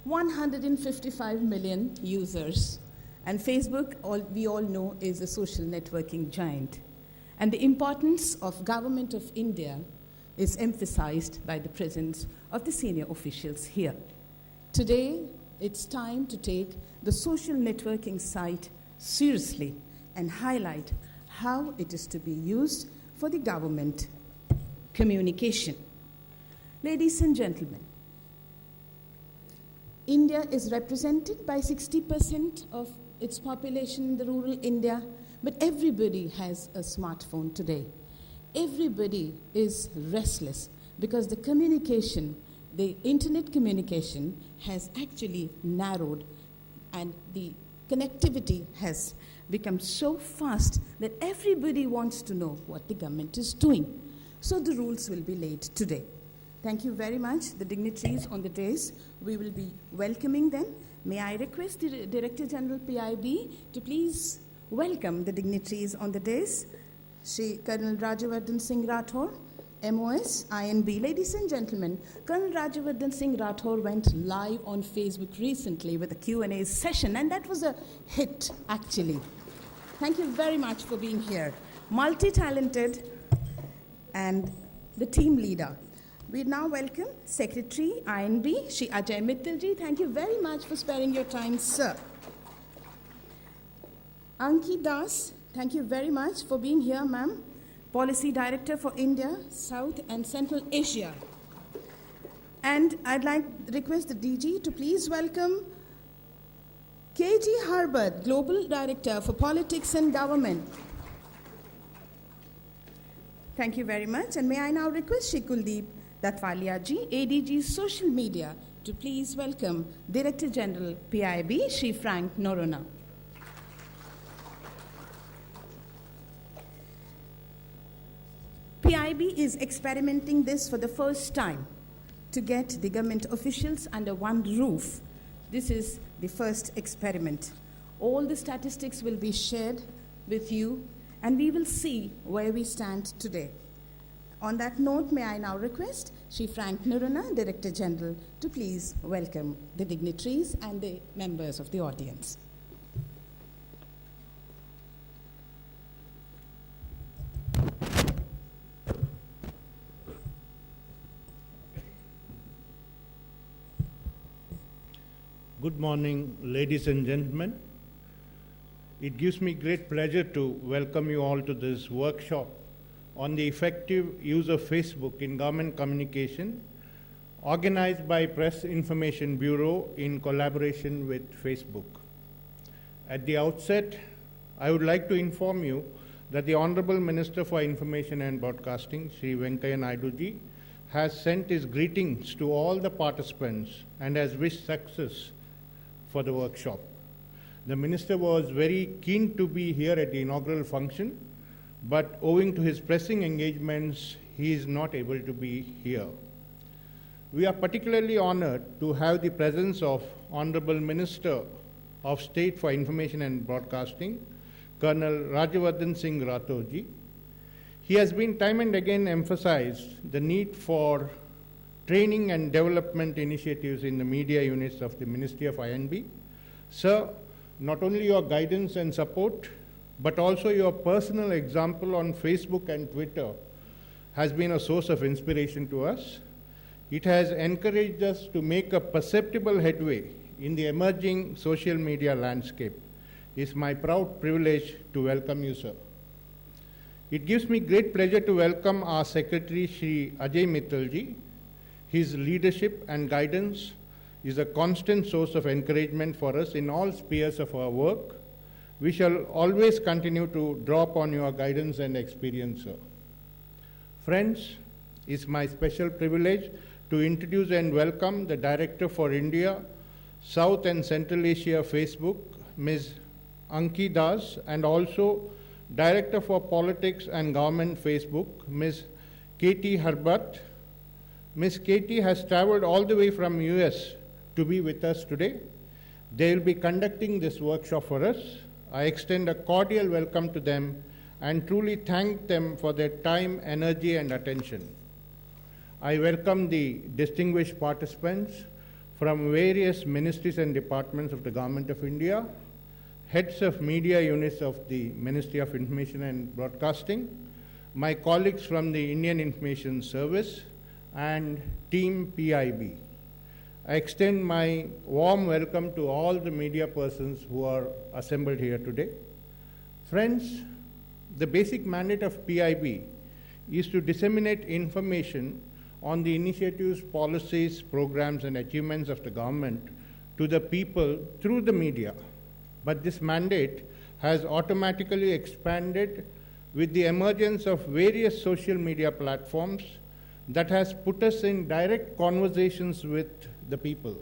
155 million users. And Facebook, we all know, is a social networking giant. And the importance of Government of India is emphasized by the presence of the senior officials here. Today, it's time to take the social networking site seriously and highlight how it is to be used for the government communication. Ladies and gentlemen, India is represented by 60% of its population in the rural India, but everybody has a smartphone today. Everybody is restless because the communication, the internet communication has actually narrowed and the connectivity has become so fast that everybody wants to know what the government is doing. So the rules will be laid today. Thank you very much, the dignitaries on the dais. We will be welcoming them. May I request the Director General PIB to please welcome the dignitaries on the dais. Shri Colonel Rajyavardhan Singh Rathore, MOS, INB. Ladies and gentlemen, Colonel Rajyavardhan Singh Rathore went live on Facebook recently with a Q&A session, and that was a hit, actually. Thank you very much for being here. Multi-talented and the team leader. We now welcome Secretary INB, Shri Ajay Mittalji. Thank you very much for sparing your time, sir. Anki Das, thank you very much for being here, ma'am. Policy Director for India, South and Central Asia. And I'd like to request the DG to please welcome KG Harbert, Global Director for Politics and Government. Thank you very much. And may I now request Shri Kuldeep Datwalia ji, ADG Social Media, to please welcome Director General PIB, Shri Frank Norona. PIB is experimenting this for the first time to get the government officials under one roof. This is the first experiment. All the statistics will be shared with you, and we will see where we stand today. On that note, may I now request Shri Frank Norona, Director General, to please welcome the dignitaries and the members of the audience. Good morning, ladies and gentlemen. It gives me great pleasure to welcome you all to this workshop on the effective use of Facebook in government communication, organized by Press Information Bureau in collaboration with Facebook. At the outset, I would like to inform you that the Honorable Minister for Information and Broadcasting, Sri Venkaiah Naidu ji, has sent his greetings to all the participants and has wished success for the workshop. The Minister was very keen to be here at the inaugural function, but owing to his pressing engagements, he is not able to be here. We are particularly honored to have the presence of Honorable Minister of State for Information and Broadcasting, Colonel Rajyavardhan Singh Rathore ji. He has been time and again emphasized the need for training and development initiatives in the media units of the Ministry of INB. Sir, not only your guidance and support, but also your personal example on Facebook and Twitter has been a source of inspiration to us. It has encouraged us to make a perceptible headway in the emerging social media landscape. It's my proud privilege to welcome you, sir. It gives me great pleasure to welcome our Secretary, Shri Ajay Mittalji. His leadership and guidance is a constant source of encouragement for us in all spheres of our work. We shall always continue to draw upon your guidance and experience, sir. Friends, it's my special privilege to introduce and welcome the Director for India, South and Central Asia Facebook, Ms. Anki Das, and also Director for Politics and Government Facebook, Ms. KT Harbert. Ms. KT has traveled all the way from US to be with us today. They will be conducting this workshop for us. I extend a cordial welcome to them and truly thank them for their time, energy, and attention. I welcome the distinguished participants from various ministries and departments of the Government of India, heads of media units of the Ministry of Information and Broadcasting, my colleagues from the Indian Information Service, and Team PIB. I extend my warm welcome to all the media persons who are assembled here today. Friends, the basic mandate of PIB is to disseminate information on the initiatives, policies, programs, and achievements of the government to the people through the media. But this mandate has automatically expanded with the emergence of various social media platforms that has put us in direct conversations with the people.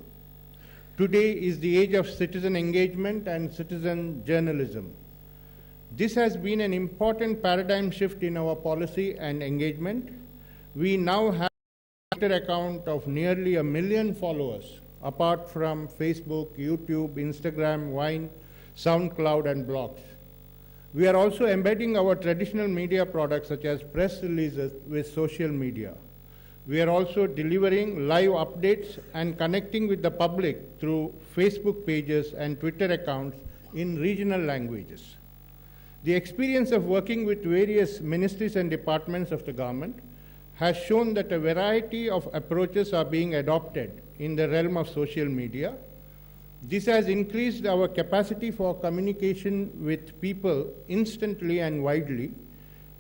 Today is the age of citizen engagement and citizen journalism. This has been an important paradigm shift in our policy and engagement. We now have a Twitter account of nearly 1 million followers, apart from Facebook, YouTube, Instagram, Vine, SoundCloud, and blogs. We are also embedding our traditional media products such as press releases with social media. We are also delivering live updates and connecting with the public through Facebook pages and Twitter accounts in regional languages. The experience of working with various ministries and departments of the government has shown that a variety of approaches are being adopted in the realm of social media. This has increased our capacity for communication with people instantly and widely.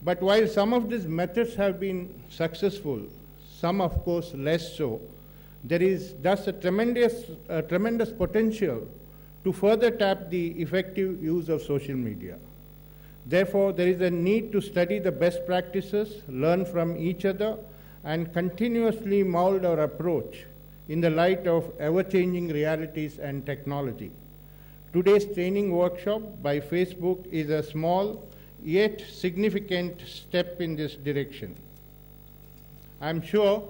But while some of these methods have been successful, some of course less so, there is thus a tremendous potential to further tap the effective use of social media. Therefore, there is a need to study the best practices, learn from each other, and continuously mold our approach in the light of ever-changing realities and technology. Today's training workshop by Facebook is a small yet significant step in this direction. I'm sure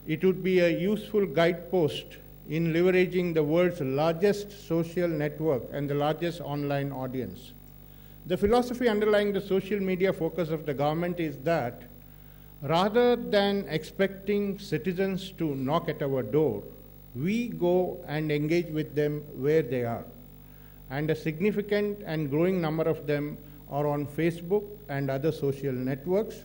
it would be a useful guidepost in leveraging the world's largest social network and the largest online audience. The philosophy underlying the social media focus of the government is that rather than expecting citizens to knock at our door, we go and engage with them where they are. And a significant and growing number of them are on Facebook and other social networks.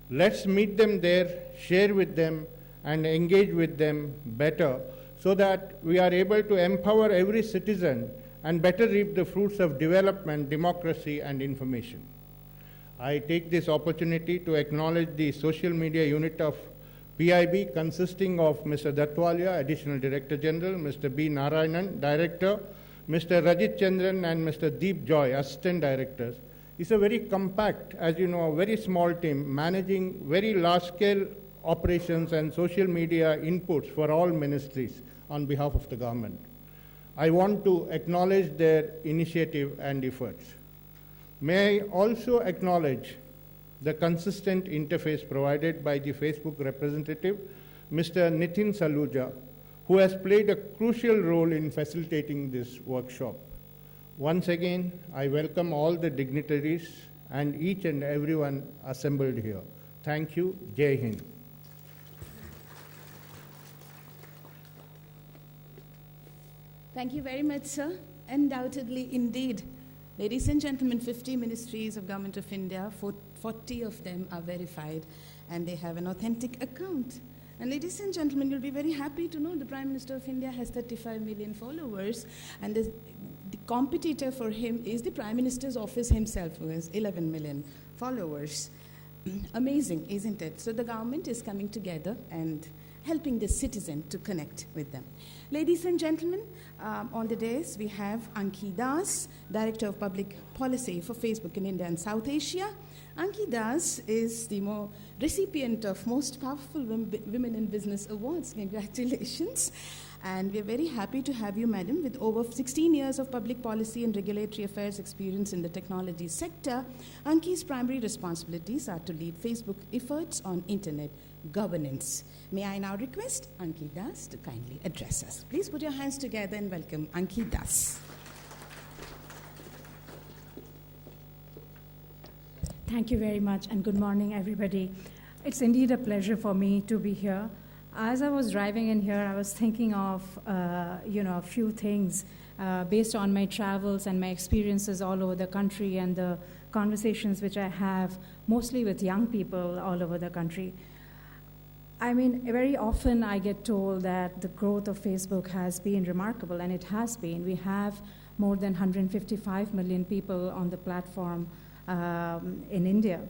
Let's meet them there, share with them, and engage with them better so that we are able to empower every citizen and better reap the fruits of development, democracy, and information. I take this opportunity to acknowledge the social media unit of PIB consisting of Mr. Dattwalia, Additional Director General, Mr. B. Narayanan, Director, Mr. Rajit Chandran, and Mr. Deep Joy, Assistant Directors. It's a very compact, as you know, a very small team managing very large-scale operations and social media inputs for all ministries on behalf of the government. I want to acknowledge their initiative and efforts. May I also acknowledge the consistent interface provided by the Facebook representative, Mr. Nitin Saluja, who has played a crucial role in facilitating this workshop. Once again, I welcome all the dignitaries and each and everyone assembled here. Thank you. Jai Hind. Thank you very much, sir. Undoubtedly, indeed. Ladies and gentlemen, 50 ministries of Government of India, 40 of them are verified, and they have an authentic account. And ladies and gentlemen, you'll be very happy to know the Prime Minister of India has 35 million followers, and the competitor for him is the Prime Minister's office himself, who has 11 million followers. Amazing, isn't it? So the government is coming together and helping the citizen to connect with them. Ladies and gentlemen, on the dais we have Anki Das, Director of Public Policy for Facebook in India and South Asia. Anki Das is the recipient of Most Powerful Women in Business Awards. Congratulations. And we're very happy to have you, madam, with over 16 years of public policy and regulatory affairs experience in the technology sector. Anki's primary responsibilities are to lead Facebook efforts on internet governance. May I now request Anki Das to kindly address us. Please put your hands together and welcome Anki Das. Thank you very much, and good morning, everybody. It's indeed a pleasure for me to be here. As I was driving in here, I was thinking of a few things based on my travels and my experiences all over the country and the conversations which I have mostly with young people all over the country. I mean, very often I get told that the growth of Facebook has been remarkable, and it has been. We have more than 155 million people on the platform in India.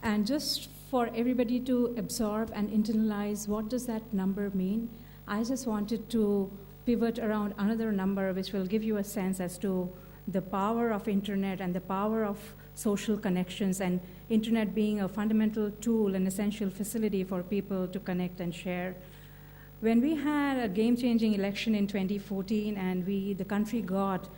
And just for everybody to absorb and internalize what does that number mean, I just wanted to pivot around another number which will give you a sense as to the power of internet and the power of social connections, and internet being a fundamental tool, an essential facility for people to connect and share. When we had a game-changing election in 2014 and the country got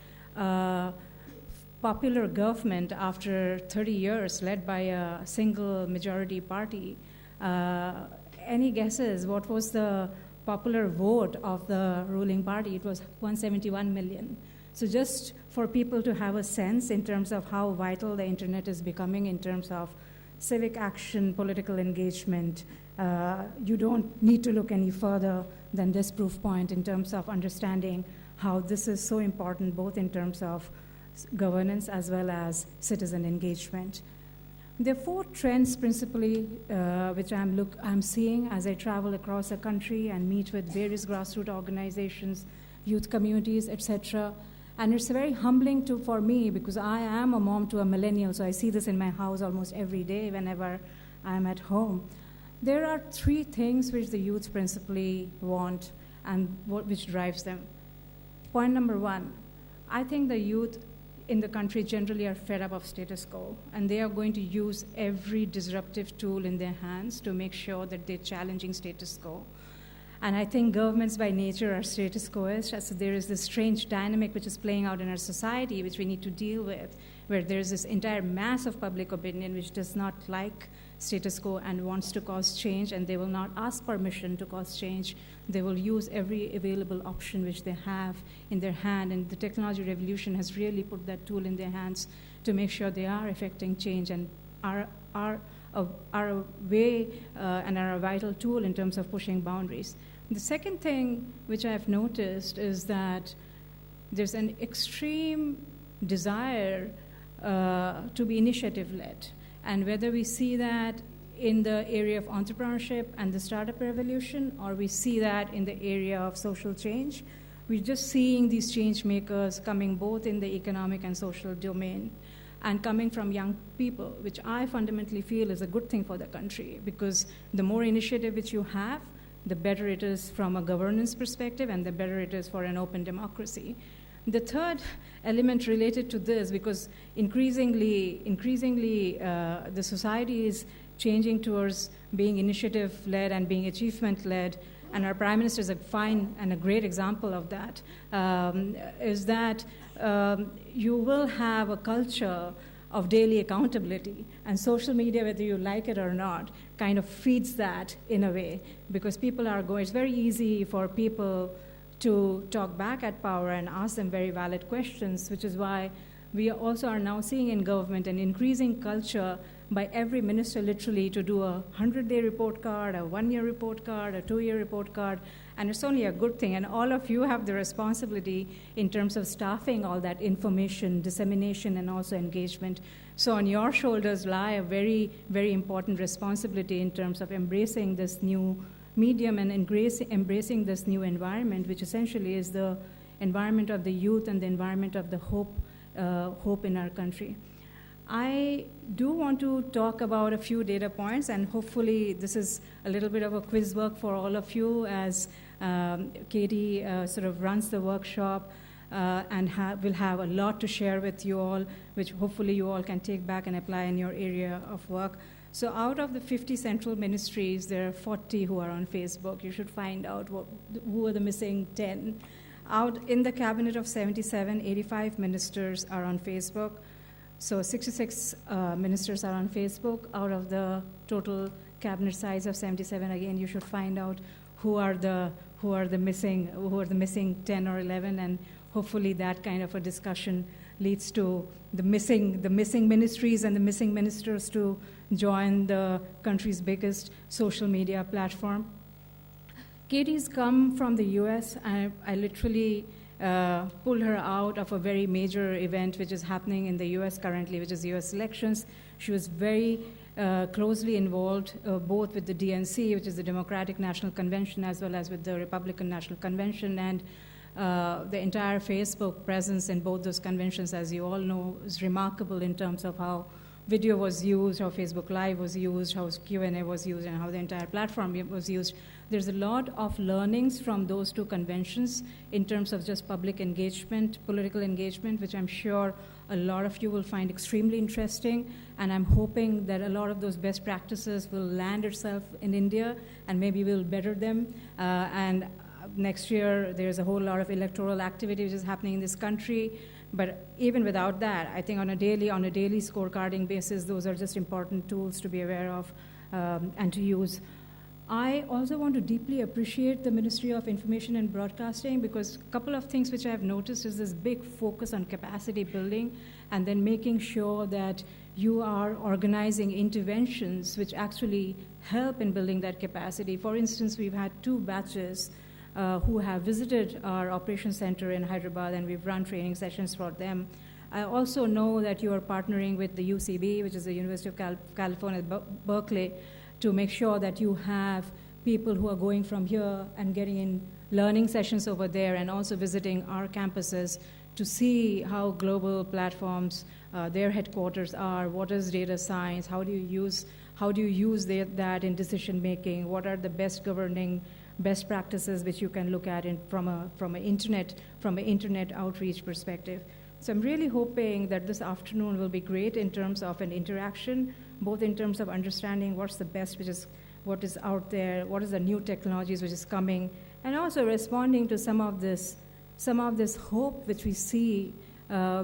popular government after 30 years led by a single majority party, any guesses what was the popular vote of the ruling party? It was 171 million. So just for people to have a sense in terms of how vital the internet is becoming in terms of civic action, political engagement, you don't need to look any further than this proof point in terms of understanding how this is so important both in terms of governance as well as citizen engagement. There are 4 trends principally which I'm seeing as I travel across the country and meet with various grassroots organizations, youth communities, etc. And it's very humbling for me because I am a mom to a millennial, so I see this in my house almost every day whenever I'm at home. There are 3 things which the youth principally want and which drives them. Point number 1, I think the youth in the country generally are fed up of status quo, and they are going to use every disruptive tool in their hands to make sure that they're challenging status quo. And I think governments by nature are status quoists, so there is this strange dynamic which is playing out in our society which we need to deal with, where there's this entire mass of public opinion which does not like status quo and wants to cause change, and they will not ask permission to cause change. They will use every available option which they have in their hand, and the technology revolution has really put that tool in their hands to make sure they are effecting change and are a way and are a vital tool in terms of pushing boundaries. The second thing which I've noticed is that there's an extreme desire to be initiative-led. And whether we see that in the area of entrepreneurship and the startup revolution, or we see that in the area of social change, we're just seeing these change makers coming both in the economic and social domain and coming from young people, which I fundamentally feel is a good thing for the country, because the more initiative which you have, the better it is from a governance perspective and the better it is for an open democracy. The third element related to this, because increasingly the society is changing towards being initiative-led and being achievement-led, and our Prime Minister is a fine and a great example of that, is that you will have a culture of daily accountability, and social media, whether you like it or not, kind of feeds that in a way, because it's very easy for people to talk back at power and ask them very valid questions, which is why we also are now seeing in government an increasing culture by every minister literally to do a 100-day report card, a 1-year report card, a 2-year report card, and it's only a good thing. And all of you have the responsibility in terms of staffing all that information, dissemination, and also engagement. So on your shoulders lie a very, very important responsibility in terms of embracing this new medium and embracing this new environment, which essentially is the environment of the youth and the environment of the hope in our country. I do want to talk about a few data points, and hopefully this is a little bit of a quiz work for all of you as Katie sort of runs the workshop and will have a lot to share with you all, which hopefully you all can take back and apply in your area of work. So out of the 50 central ministries, there are 40 who are on Facebook. You should find out who are the missing 10. Out in the cabinet of 77, 85 ministers are on Facebook. So 66 ministers are on Facebook. Out of the total cabinet size of 77, again, you should find out who are the missing 10 or 11, and hopefully that kind of a discussion leads to the missing ministries and the missing ministers to join the country's biggest social media platform. Katie's come from the US. I literally pulled her out of a very major event which is happening in the US currently, which is US elections. She was very closely involved both with the DNC, which is the Democratic National Convention, as well as with the Republican National Convention. And the entire Facebook presence in both those conventions, as you all know, is remarkable in terms of how video was used, how Facebook Live was used, how Q&A was used, and how the entire platform was used. There's a lot of learnings from those two conventions in terms of just public engagement, political engagement, which I'm sure a lot of you will find extremely interesting. And I'm hoping that a lot of those best practices will land itself in India, and maybe we'll better them. And next year, there's a whole lot of electoral activity which is happening in this country. But even without that, I think on a daily scorecarding basis, those are just important tools to be aware of and to use. I also want to deeply appreciate the Ministry of Information and Broadcasting, because a couple of things which I've noticed is this big focus on capacity building, and then making sure that you are organizing interventions which actually help in building that capacity. For instance, we've had 2 batches who have visited our operations center in Hyderabad, and we've run training sessions for them. I also know that you are partnering with the UCB, which is the University of California, Berkeley, to make sure that you have people who are going from here and getting in learning sessions over there, and also visiting our campuses to see how global platforms, their headquarters are, what is data science, how do you use that in decision making, what are the best governing best practices which you can look at from an internet outreach perspective. So I'm really hoping that this afternoon will be great in terms of an interaction, both in terms of understanding what's the best, what is out there, what is the new technologies which is coming, and also responding to some of this hope which we see,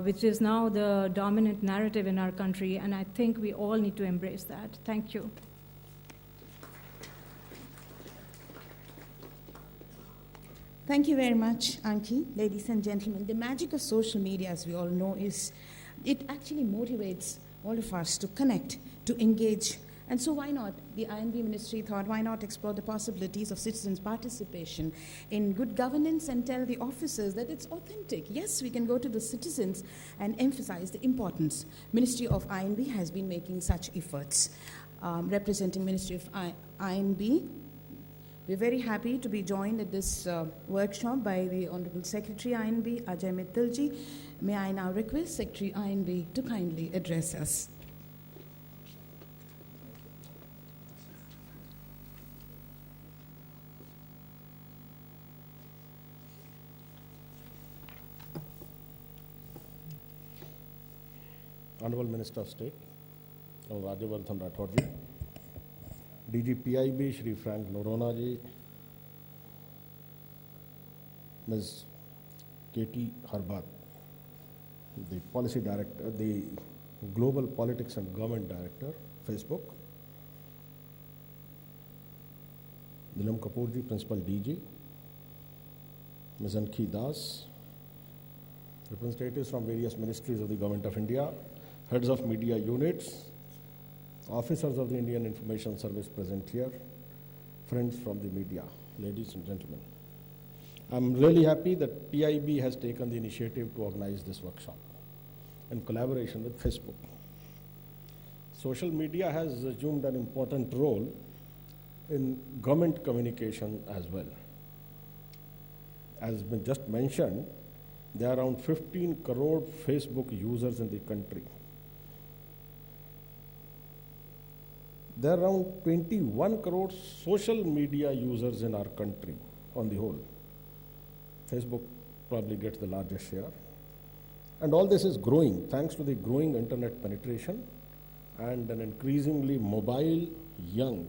which is now the dominant narrative in our country, and I think we all need to embrace that. Thank you. Thank you very much, Anki. Ladies and gentlemen, the magic of social media, as we all know, is it actually motivates all of us to connect, to engage. And so why not? The INB Ministry thought, why not explore the possibilities of citizens' participation in good governance and tell the officers that it's authentic. Yes, we can go to the citizens and emphasize the importance. Ministry of INB has been making such efforts. Representing Ministry of INB, we're very happy to be joined at this workshop by the Honorable Secretary INB, Ajay Mittalji. May I now request Secretary INB to kindly address us. Honorable Minister of State, Honorable Rajyavardhan Rathore ji, DG PIB Shri Frank Noronha ji, Ms. Katie Harbat, the Policy Director, the Global Politics and Government Director, Facebook, Nilam Kapoor ji, Principal DG, Ms. Ankhi Das, representatives from various ministries of the Government of India, heads of media units, officers of the Indian Information Service present here, friends from the media, ladies and gentlemen. I'm really happy that PIB has taken the initiative to organize this workshop in collaboration with Facebook. Social media has assumed an important role in government communication as well. As been just mentioned, there are around 15 crore Facebook users in the country. There are around 21 crore social media users in our country on the whole. Facebook probably gets the largest share. And all this is growing thanks to the growing internet penetration and an increasingly mobile, young,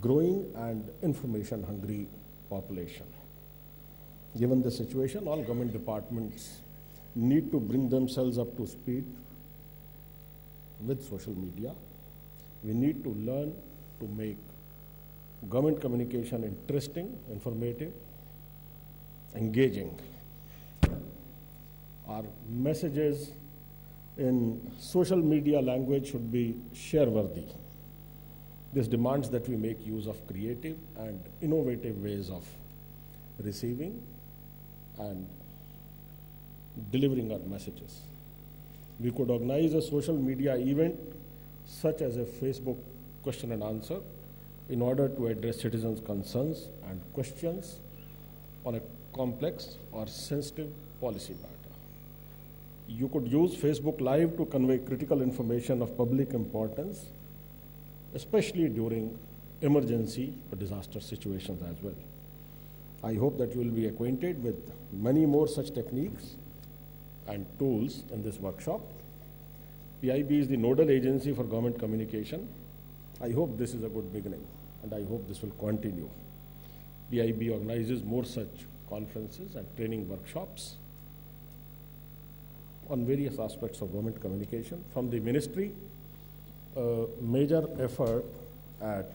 growing and information hungry population. Given the situation, all government departments need to bring themselves up to speed with social media. We need to learn to make government communication interesting, informative, engaging. Our messages in social media language should be share-worthy. This demands that we make use of creative and innovative ways of receiving and delivering our messages. We could organize a social media event such as a Facebook question and answer in order to address citizens' concerns and questions on a complex or sensitive policy matter. You could use Facebook Live to convey critical information of public importance, especially during emergency or disaster situations as well. I hope that you will be acquainted with many more such techniques and tools in this workshop. PIB is the nodal agency for government communication. I hope this is a good beginning, and I hope this will continue. PIB organizes more such conferences and training workshops on various aspects of government communication. From the ministry, a major effort at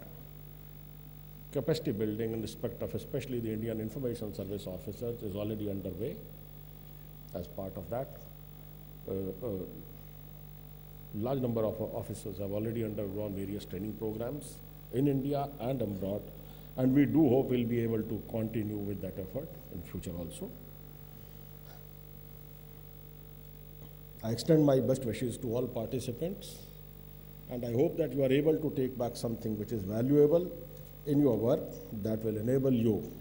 capacity building in respect of especially the Indian Information Service officers is already underway. As part of that, large number of officers have already undergone various training programs in India and abroad, and we do hope we'll be able to continue with that effort in future also. I extend my best wishes to all participants, and I hope that you are able to take back something which is valuable in your work that will enable you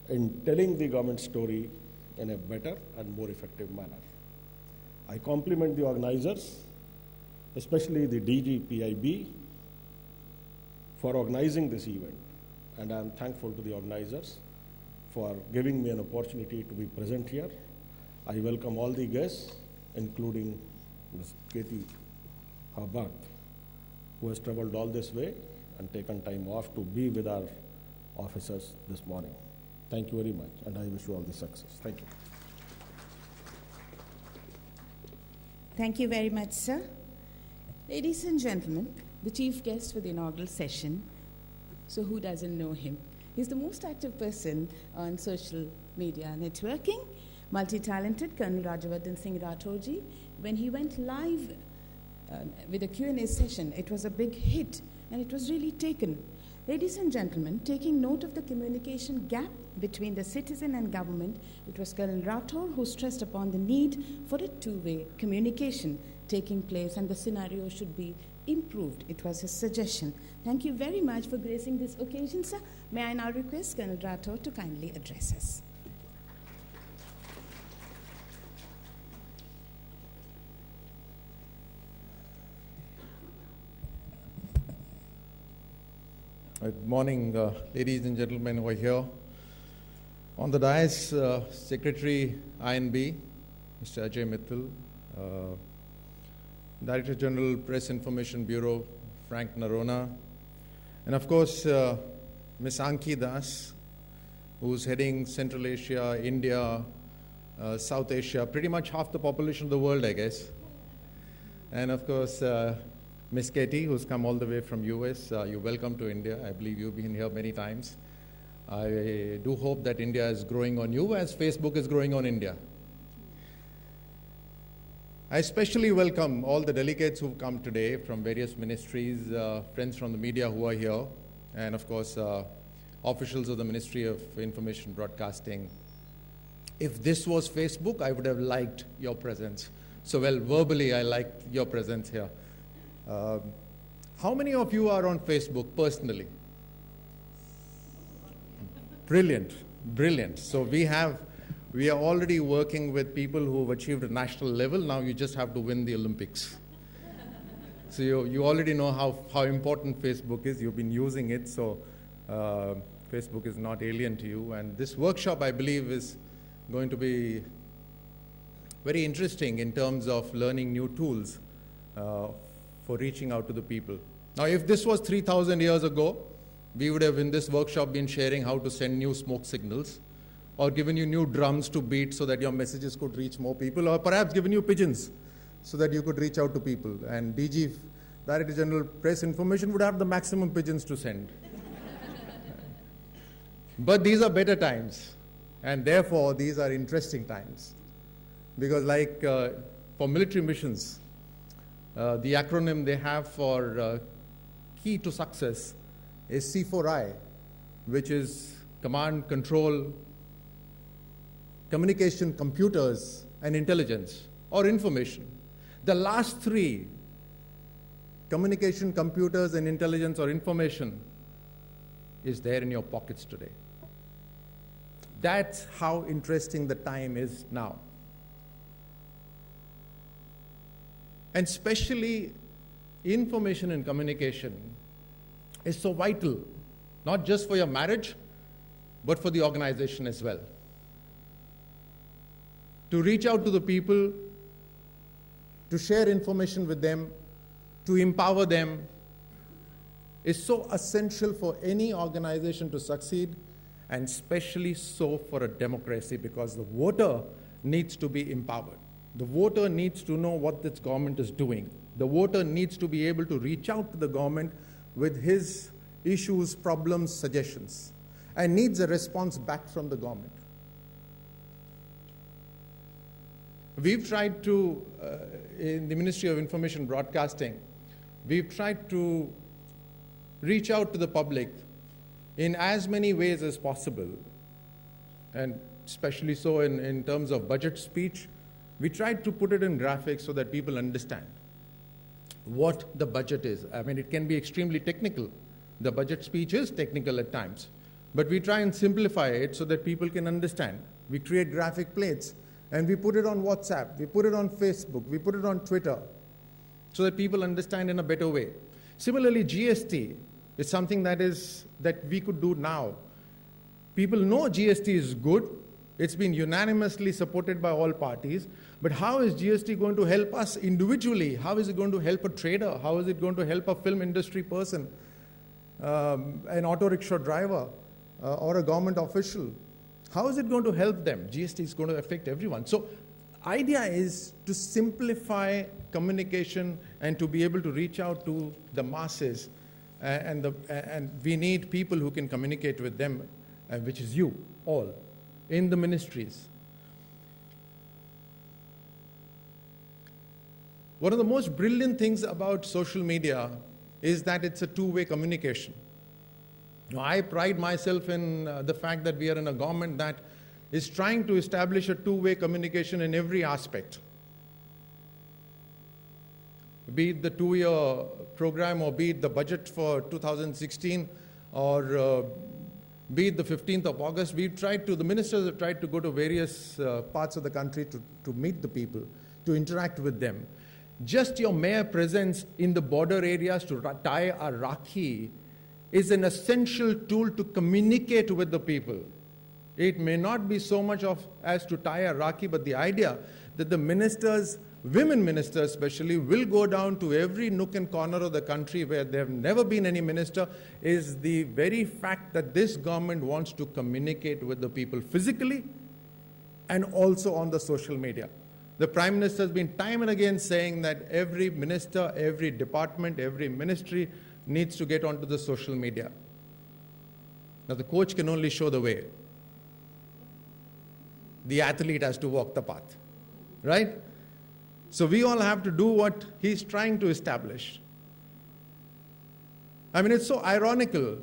in telling the government story in a better and more effective manner. I compliment the organizers, especially the DG PIB, for organizing this event, and I am thankful to the organizers for giving me an opportunity to be present here. I welcome all the guests, including Ms. Katie Habat, who has traveled all this way and taken time off to be with our officers this morning. Thank you very much, and I wish you all the success. Thank you. Thank you very much, sir. Ladies and gentlemen, the chief guest for the inaugural session. So who doesn't know him? He's the most active person on social media networking, multi-talented Colonel Rajavardhan Singh Rathorji. When he went live with a Q&A session, it was a big hit, and it was really taken. Ladies and gentlemen, taking note of the communication gap between the citizen and government, it was Colonel Rathore who stressed upon the need for a two-way communication taking place, and the scenario should be improved. It was his suggestion. Thank you very much for gracing this occasion, sir. May I now request Colonel Rathore to kindly address us. Good morning, ladies and gentlemen who are here. On the dais, Secretary INB, Mr. Ajay Mittal, Director General, Press Information Bureau, Frank Narona, and of course, Ms. Anki Das, who's heading Central Asia, India, South Asia, pretty much half the population of the world, I guess. And of course, Ms. Katie, who's come all the way from US, you're welcome to India. I believe you've been here many times. I do hope that India is growing on you as Facebook is growing on India. I especially welcome all the delegates who've come today from various ministries, friends from the media who are here, and of course, officials of the Ministry of Information Broadcasting. If this was Facebook, I would have liked your presence. So, well, verbally, I liked your presence here. How many of you are on Facebook personally? Brilliant, brilliant. So we are already working with people who have achieved a national level. Now you just have to win the Olympics. So you already know how important Facebook is. You've been using it, so Facebook is not alien to you. And this workshop, I believe, is going to be very interesting in terms of learning new tools for reaching out to the people. Now, if this was 3,000 years ago, we would have in this workshop been sharing how to send new smoke signals, or given you new drums to beat so that your messages could reach more people, or perhaps given you pigeons so that you could reach out to people. And DG, Director General Press Information, would have the maximum pigeons to send. But these are better times, and therefore these are interesting times. Because like for military missions, the acronym they have for key to success is C4I, which is command, control, communication, computers, and intelligence, or information. The last three, communication, computers, and intelligence, or information, is there in your pockets today. That's how interesting the time is now. And especially information and communication is so vital, not just for your marriage, but for the organization as well. To reach out to the people, to share information with them, to empower them, is so essential for any organization to succeed, and especially so for a democracy, because the voter needs to be empowered. The voter needs to know what this government is doing. The voter needs to be able to reach out to the government with his issues, problems, suggestions, and needs a response back from the government. We've tried to, in the Ministry of Information Broadcasting, we've tried to reach out to the public in as many ways as possible, and especially so in terms of budget speech. We tried to put it in graphics so that people understand what the budget is. I mean, it can be extremely technical. The budget speech is technical at times, but we try and simplify it so that people can understand. We create graphic plates, and we put it on WhatsApp, we put it on Facebook, we put it on Twitter, so that people understand in a better way. Similarly, GST is something that we could do now. People know GST is good. It's been unanimously supported by all parties. But how is GST going to help us individually? How is it going to help a trader? How is it going to help a film industry person, an auto rickshaw driver, or a government official? How is it going to help them? GST is going to affect everyone. So idea is to simplify communication and to be able to reach out to the masses. And we need people who can communicate with them, which is you all, in the ministries. One of the most brilliant things about social media is that it's a two-way communication. Now, I pride myself in the fact that we are in a government that is trying to establish a two-way communication in every aspect. Be it the two-year program, or be it the budget for 2016, or be it the 15th of August, the ministers have tried to go to various parts of the country to meet the people, to interact with them. Just your mere presence in the border areas to tie a Rakhi is an essential tool to communicate with the people. It may not be so much as to tie a Rakhi, but the idea that the ministers, women ministers especially, will go down to every nook and corner of the country where there have never been any minister, is the very fact that this government wants to communicate with the people physically and also on the social media. The Prime Minister has been time and again saying that every minister, every department, every ministry needs to get onto the social media. Now, the coach can only show the way. The athlete has to walk the path, right? So we all have to do what he's trying to establish. I mean, it's so ironical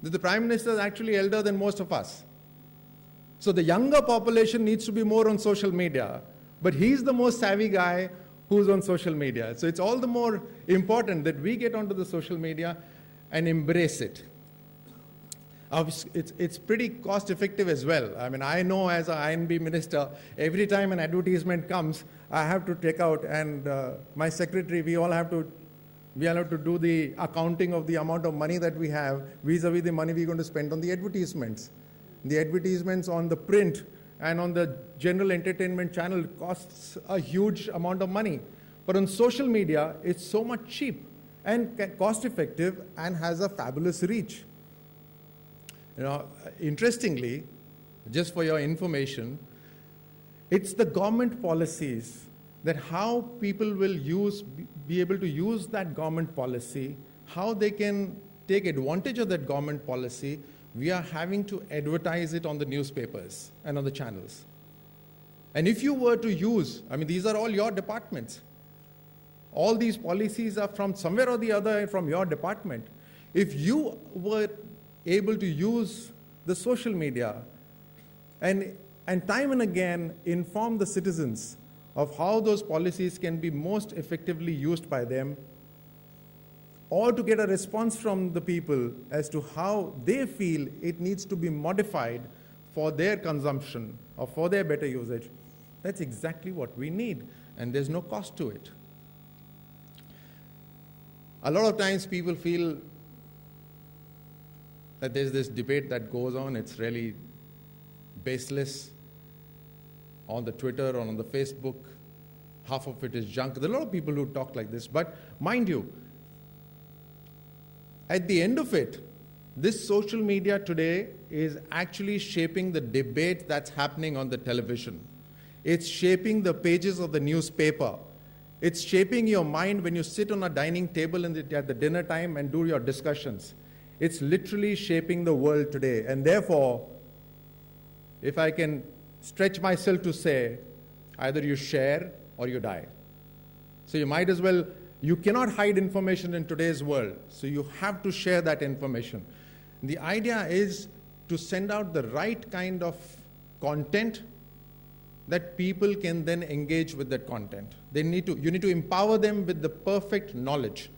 that the Prime Minister is actually elder than most of us. So the younger population needs to be more on social media, but he's the most savvy guy who's on social media. So it's all the more important that we get onto the social media and embrace it. It's pretty cost effective as well. I mean, I know as an INB minister, every time an advertisement comes, I have to take out, and my secretary, we all have to do the accounting of the amount of money that we have vis-a-vis the money we're going to spend on the advertisements. The advertisements on the print and on the general entertainment channel costs a huge amount of money. But on social media, it's so much cheap and cost effective and has a fabulous reach. You know, interestingly, just for your information, it's the government policies that how people will be able to use that government policy, how they can take advantage of that government policy. We are having to advertise it on the newspapers and on the channels. And if you were to use, I mean, these are all your departments. All these policies are from somewhere or the other from your department. If you were able to use the social media and time and again inform the citizens of how those policies can be most effectively used by them, or to get a response from the people as to how they feel it needs to be modified for their consumption or for their better usage, that's exactly what we need, and there's no cost to it. A lot of times people feel that there's this debate that goes on, it's really baseless on the Twitter or on the Facebook. Half of it is junk. There are a lot of people who talk like this, but mind you, at the end of it, this social media today is actually shaping the debate that's happening on the television. It's shaping the pages of the newspaper. It's shaping your mind when you sit on a dining table at the dinner time and do your discussions. It's literally shaping the world today. And therefore, if I can stretch myself to say, either you share or you die. So you might as well, you cannot hide information in today's world. So you have to share that information. The idea is to send out the right kind of content that people can then engage with that content. You need to empower them with the perfect knowledge.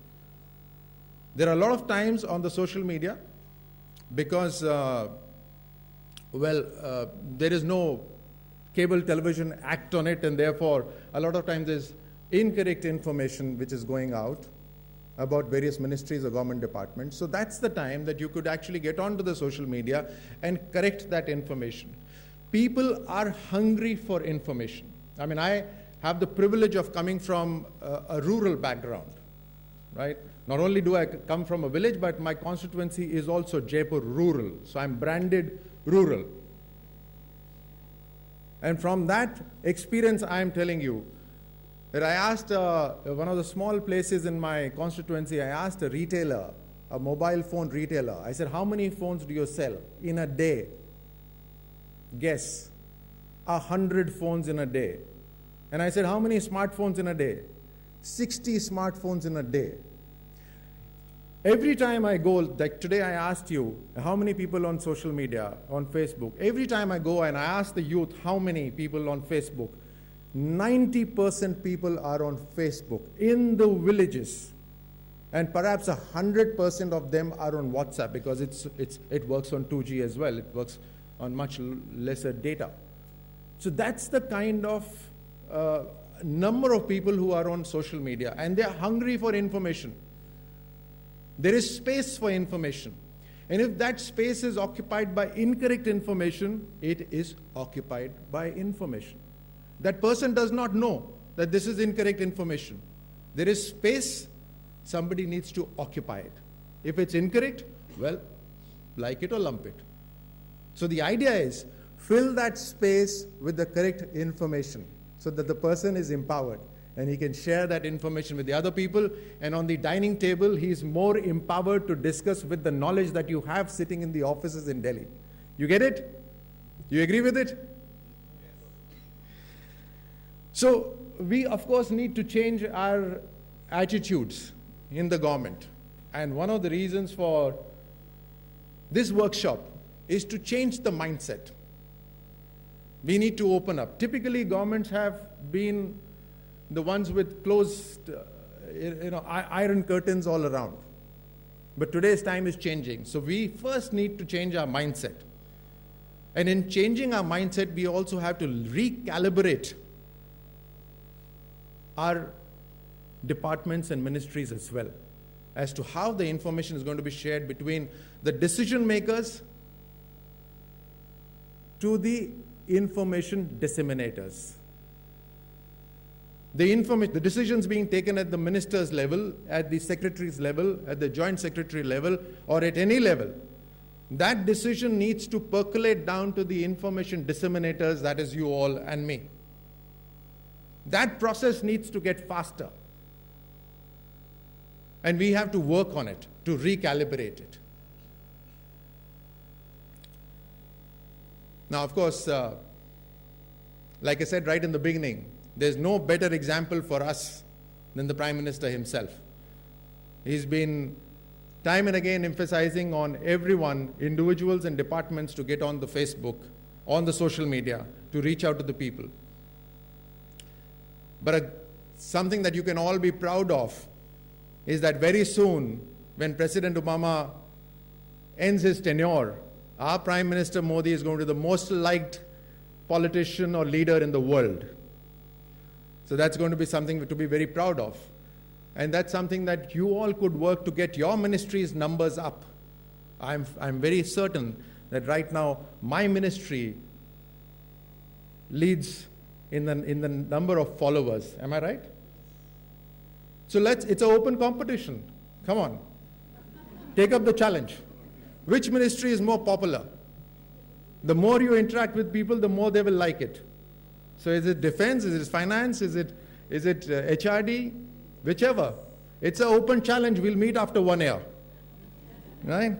There are a lot of times on the social media, because, there is no cable television act on it, and therefore a lot of times there's incorrect information which is going out about various ministries or government departments. So that's the time that you could actually get onto the social media and correct that information. People are hungry for information. I mean, I have the privilege of coming from a rural background, right? Not only do I come from a village, but my constituency is also Jaipur rural. So I'm branded rural. And from that experience, I am telling you that I asked one of the small places in my constituency, I asked a retailer, a mobile phone retailer, I said, how many phones do you sell in a day? Guess, 100 phones in a day. And I said, how many smartphones in a day? 60 smartphones in a day. Every time I go, like today I asked you, how many people on social media, on Facebook? Every time I go and I ask the youth, how many people on Facebook? 90% people are on Facebook in the villages. And perhaps 100% of them are on WhatsApp, because it works on 2G as well. It works on much lesser data. So that's the kind of number of people who are on social media, and they're hungry for information. There is space for information. And if that space is occupied by incorrect information, it is occupied by information. That person does not know that this is incorrect information. There is space, somebody needs to occupy it. If it's incorrect, well, like it or lump it. So the idea is, fill that space with the correct information so that the person is empowered and he can share that information with the other people, and on the dining table, he is more empowered to discuss with the knowledge that you have sitting in the offices in Delhi. You get it? You agree with it? So we, of course, need to change our attitudes in the government. And one of the reasons for this workshop is to change the mindset. We need to open up. Typically, governments have been the ones with closed, iron curtains all around. But today's time is changing. So we first need to change our mindset. And in changing our mindset, we also have to recalibrate our departments and ministries as well, as to how the information is going to be shared between the decision makers to the information disseminators. The decisions being taken at the minister's level, at the secretary's level, at the joint secretary level, or at any level, that decision needs to percolate down to the information disseminators, that is you all and me. That process needs to get faster. And we have to work on it, to recalibrate it. Now, of course, like I said right in the beginning, there's no better example for us than the Prime Minister himself. He's been time and again emphasizing on everyone, individuals and departments, to get on the Facebook, on the social media, to reach out to the people. But something that you can all be proud of is that very soon, when President Obama ends his tenure, our Prime Minister Modi is going to be the most liked politician or leader in the world. So that's going to be something to be very proud of. And that's something that you all could work to get your ministry's numbers up. I'm very certain that right now my ministry leads in the number of followers. Am I right? So it's an open competition. Come on. Take up the challenge. Which ministry is more popular? The more you interact with people, the more they will like it. So is it defense? Is it finance? Is it HRD? Whichever. It's an open challenge. We'll meet after 1 year. Right?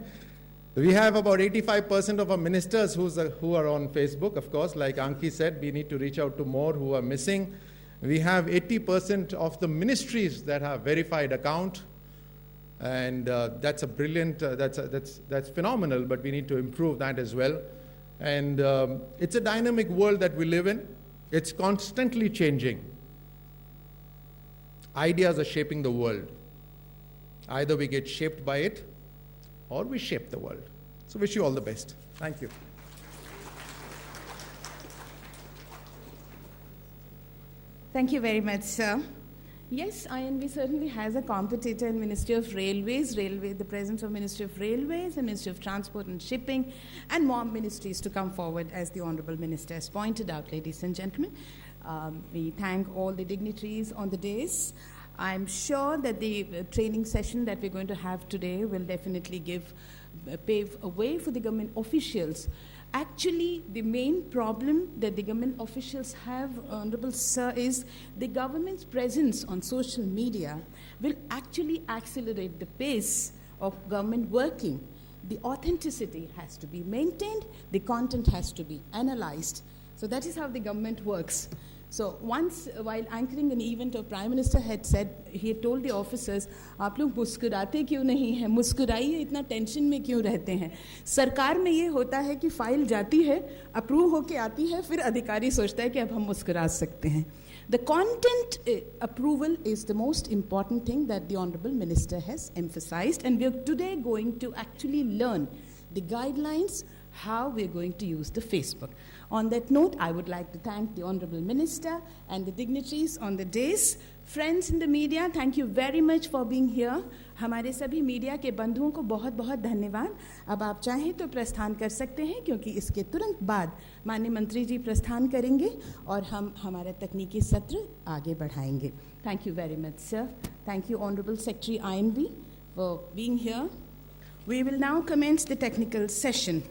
We have about 85% of our ministers who are on Facebook, of course. Like Anki said, we need to reach out to more who are missing. We have 80% of the ministries that have verified account. And that's a brilliant, that's phenomenal, but we need to improve that as well. And it's a dynamic world that we live in. It's constantly changing. Ideas are shaping the world. Either we get shaped by it, or we shape the world. So wish you all the best. Thank you. Thank you very much, sir. Yes, INB certainly has a competitor in Ministry of Railways, the presence of Ministry of Railways and Ministry of Transport and Shipping, and more ministries to come forward, as the Honourable Minister has pointed out, ladies and gentlemen. We thank all the dignitaries on the dais. I'm sure that the training session that we're going to have today will definitely pave a way for the government officials. Actually, the main problem that the government officials have, Honorable Sir, is the government's presence on social media will actually accelerate the pace of government working. The authenticity has to be maintained, the content has to be analyzed. So that is how the government works. So once, while anchoring an event, our Prime Minister had said, he had told the officers, आप लोग मुस्कुराते क्यों नहीं हैं, मुस्कुराइए, इतना tension में क्यों रहते हैं. सरकार में ये होता है कि फाइल जाती है, अप्रूव होके आती है, फिर अधिकारी सोचता है कि अब हम मुस्कुरा सकते हैं. The content approval is the most important thing that the Honourable Minister has emphasized, and we are today going to actually learn the guidelines how we're going to use the Facebook. On that note, I would like to thank the Honourable Minister and the dignitaries on the dais. Friends in the media, thank you very much for being here. हमारे सभी media के बंधुओं को बहुत बहुत धन्यवाद. अब आप चाहें तो प्रस्थान कर सकते हैं, क्योंकि इसके तुरंत बाद माननीय मंत्री जी प्रस्थान करेंगे और हम हमारा तकनीकी सत्र आगे बढ़ाएंगे. Thank you very much, sir. Thank you, Honourable Secretary INB, for being here. We will now commence the technical session.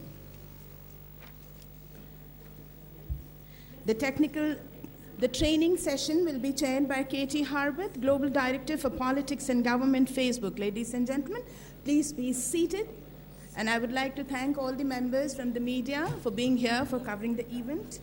The training session will be chaired by Katie Harbuth, Global Director for Politics and Government, Facebook. Ladies and gentlemen, please be seated. And I would like to thank all the members from the media for being here, for covering the event.